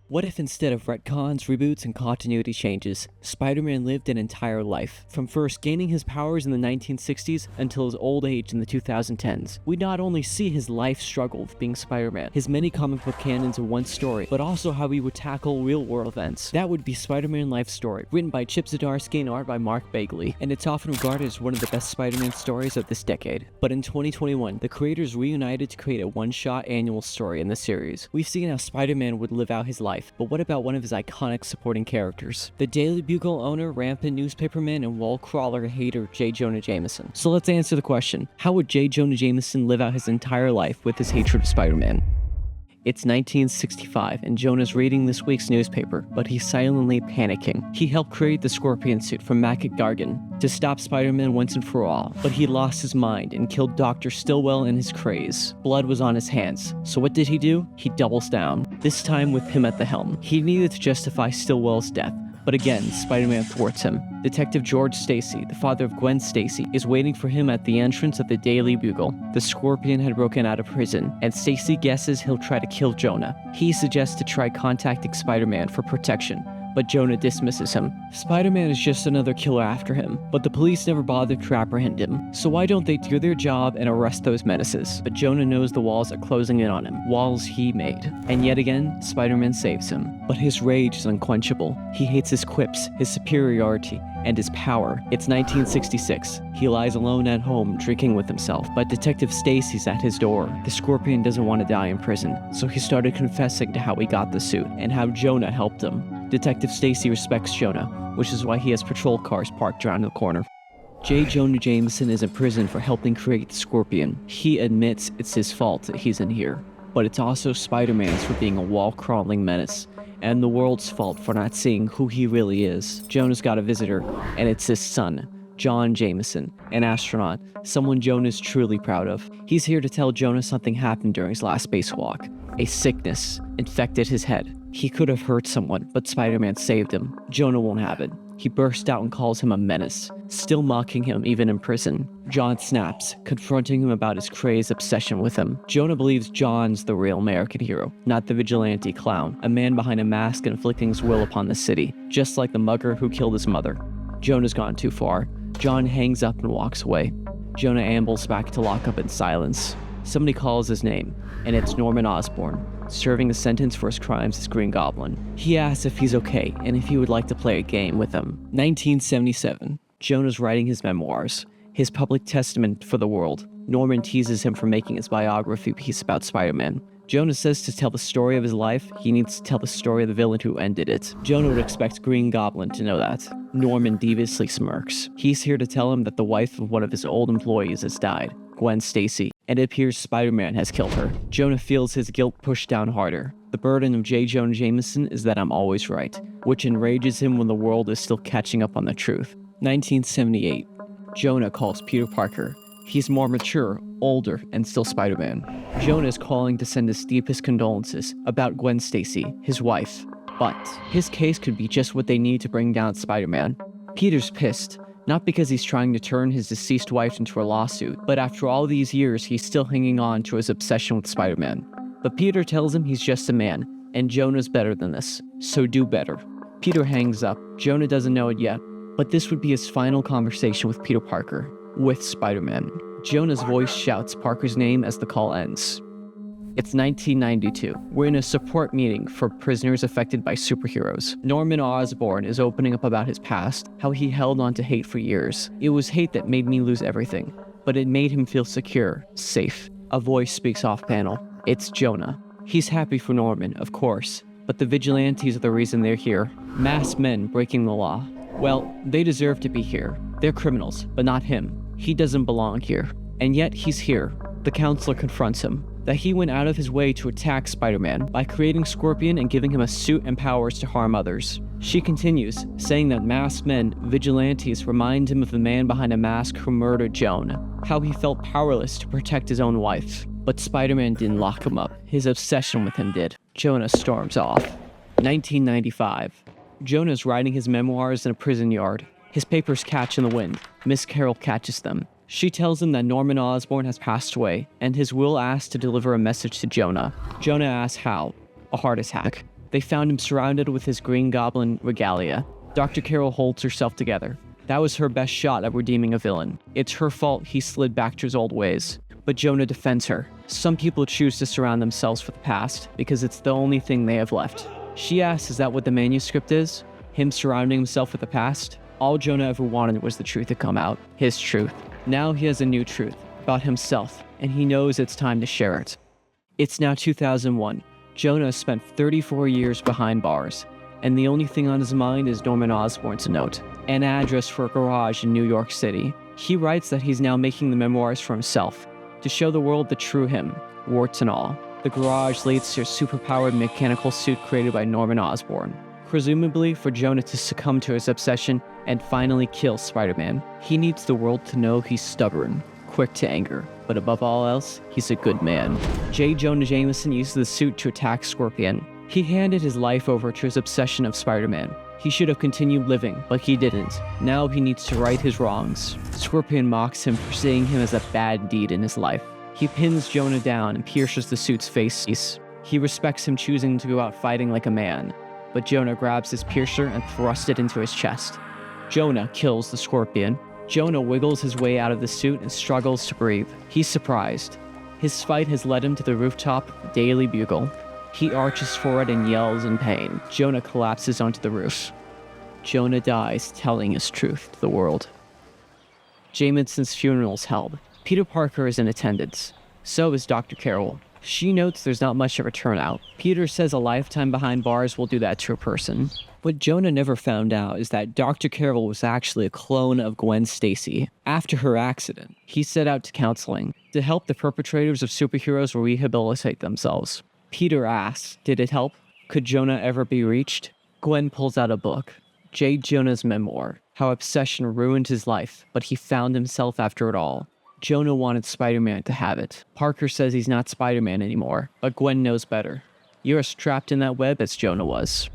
What if instead of retcons, reboots, and continuity changes, Spider-Man lived an entire life, from first gaining his powers in the 1960s until his old age in the 2010s? We'd not only see his life struggle with being Spider-Man, his many comic book canons in one story, but also how he would tackle real-world events. That would be Spider-Man Life Story, written by Zdarsky and art by Mark Bagley, and it's often regarded as one of the best Spider-Man stories of this decade. But in 2021, the creators reunited to create a one-shot annual story in the series. We've seen how Spider-Man would live out his life, but what about one of his iconic supporting characters? The Daily Bugle owner, Rampart Newspaper man, and wall crawler hater J.Jonah Jameson. So let's answer the question, how would J.Jonah Jameson live out his entire life with his hatred of Spider-Man? It's 1965, and Jonah's reading this week's newspaper, but he's silently panicking. He helped create the Scorpion suit from Mac Gargan to stop Spider-Man once and for all, but he lost his mind and killed Dr. Stillwell in his craze. Blood was on his hands, so what did he do? He doubles down, this time with him at the helm. He needed to justify Stillwell's death, but again, Spider-Man thwarts him. Detective George Stacy, the father of Gwen Stacy, is waiting for him at the entrance of the Daily Bugle. The Scorpion had broken out of prison, and Stacy guesses he'll try to kill Jonah. He suggests to try contacting Spider-Man for protection, but Jonah dismisses him. Spider-Man is just another killer after him, but the police never bothered to apprehend him, so why don't they do their job and arrest those menaces? But Jonah knows the walls are closing in on him, walls he made. And yet again, Spider-Man saves him. But his rage is unquenchable. He hates his quips, his superiority, and his power. It's 1966. He lies alone at home, drinking with himself, but Detective Stacy's at his door. The Scorpion doesn't want to die in prison, so he started confessing to how he got the suit, and how Jonah helped him. Detective Stacy respects Jonah, which is why he has patrol cars parked around the corner. J.Jonah Jameson is in prison for helping create the Scorpion. He admits it's his fault that he's in here, but it's also Spider-Man's for being a wall-crawling menace, and the world's fault for not seeing who he really is. Jonah's got a visitor, and it's his son, John Jameson, an astronaut, someone Jonah's truly proud of. He's here to tell Jonah something happened during his last spacewalk. A sickness infected his head. He could have hurt someone, but Spider-Man saved him. Jonah won't have it. He bursts out and calls him a menace, still mocking him even in prison. John snaps, confronting him about his crazed obsession with him. Jonah believes John's the real American hero, not the vigilante clown, a man behind a mask inflicting his will upon the city, just like the mugger who killed his mother. Jonah's gone too far. John hangs up and walks away. Jonah ambles back to lockup in silence. Somebody calls his name, and it's Norman Osborn, serving a sentence for his crimes as Green Goblin. He asks if he's okay, and if he would like to play a game with him. 1977. Jonah's writing his memoirs, his public testament for the world. Norman teases him for making his biography piece about Spider-Man. Jonah says to tell the story of his life, he needs to tell the story of the villain who ended it. Jonah would expect Green Goblin to know that. Norman deviously smirks. He's here to tell him that the wife of one of his old employees has died, Gwen Stacy, and it appears Spider-Man has killed her. Jonah feels his guilt pushed down harder. The burden of J.Jonah Jameson is that I'm always right, which enrages him when the world is still catching up on the truth. 1978. Jonah calls Peter Parker. He's more mature, older, and still Spider-Man. Jonah is calling to send his deepest condolences about Gwen Stacy, his wife. But his case could be just what they need to bring down Spider-Man. Peter's pissed, not because he's trying to turn his deceased wife into a lawsuit, but after all these years, he's still hanging on to his obsession with Spider-Man. But Peter tells him he's just a man, and Jonah's better than this, so do better. Peter hangs up. Jonah doesn't know it yet, but this would be his final conversation with Peter Parker, with Spider-Man. Jonah's voice shouts Parker's name as the call ends. It's 1992. We're in a support meeting for prisoners affected by superheroes. Norman Osborn is opening up about his past, how he held on to hate for years. It was hate that made me lose everything, but it made him feel secure, safe. A voice speaks off panel. It's Jonah. He's happy for Norman, of course, but the vigilantes are the reason they're here. Masked men breaking the law. Well, they deserve to be here. They're criminals, but not him. He doesn't belong here. And yet he's here. The counselor confronts him, that he went out of his way to attack Spider-Man by creating Scorpion and giving him a suit and powers to harm others. She continues, saying that masked men, vigilantes, remind him of the man behind a mask who murdered Joan, how he felt powerless to protect his own wife. But Spider-Man didn't lock him up. His obsession with him did. Jonah storms off. 1995. Jonah's writing his memoirs in a prison yard. His papers catch in the wind. Miss Carroll catches them. She tells him that Norman Osborn has passed away, and his will asks to deliver a message to Jonah. Jonah asks how. A heart attack. They found him surrounded with his Green Goblin regalia. Dr. Carol holds herself together. That was her best shot at redeeming a villain. It's her fault he slid back to his old ways. But Jonah defends her. Some people choose to surround themselves with the past because it's the only thing they have left. She asks, is that what the manuscript is? Him surrounding himself with the past? All Jonah ever wanted was the truth to come out. His truth. Now he has a new truth about himself, and he knows it's time to share it. It's now 2001. Jonah spent 34 years behind bars, and the only thing on his mind is Norman Osborn's note, an address for a garage in New York City. He writes that he's now making the memoirs for himself, to show the world the true him, warts and all. The garage leads to a superpowered mechanical suit created by Norman Osborn, presumably for Jonah to succumb to his obsession and finally kill Spider-Man. He needs the world to know he's stubborn, quick to anger, but above all else, he's a good man. J.Jonah Jameson uses the suit to attack Scorpion. He handed his life over to his obsession of Spider-Man. He should have continued living, but he didn't. Now he needs to right his wrongs. Scorpion mocks him for seeing him as a bad deed in his life. He pins Jonah down and pierces the suit's face. He respects him choosing to go out fighting like a man, but Jonah grabs his piercer and thrusts it into his chest. Jonah kills the Scorpion. Jonah wiggles his way out of the suit and struggles to breathe. He's surprised. His fight has led him to the rooftop of the Daily Bugle. He arches forward and yells in pain. Jonah collapses onto the roof. Jonah dies telling his truth to the world. Jameson's funeral is held. Peter Parker is in attendance. So is Dr. Carol. She notes there's not much of a turnout. Peter says a lifetime behind bars will do that to a person. What Jonah never found out is that Dr. Carol was actually a clone of Gwen Stacy. After her accident, he set out to counseling to help the perpetrators of superheroes rehabilitate themselves. Peter asks, did it help? Could Jonah ever be reached? Gwen pulls out a book, J. Jonah's memoir, how obsession ruined his life, but he found himself after it all. Jonah wanted Spider-Man to have it. Parker says he's not Spider-Man anymore, but Gwen knows better. You're as trapped in that web as Jonah was.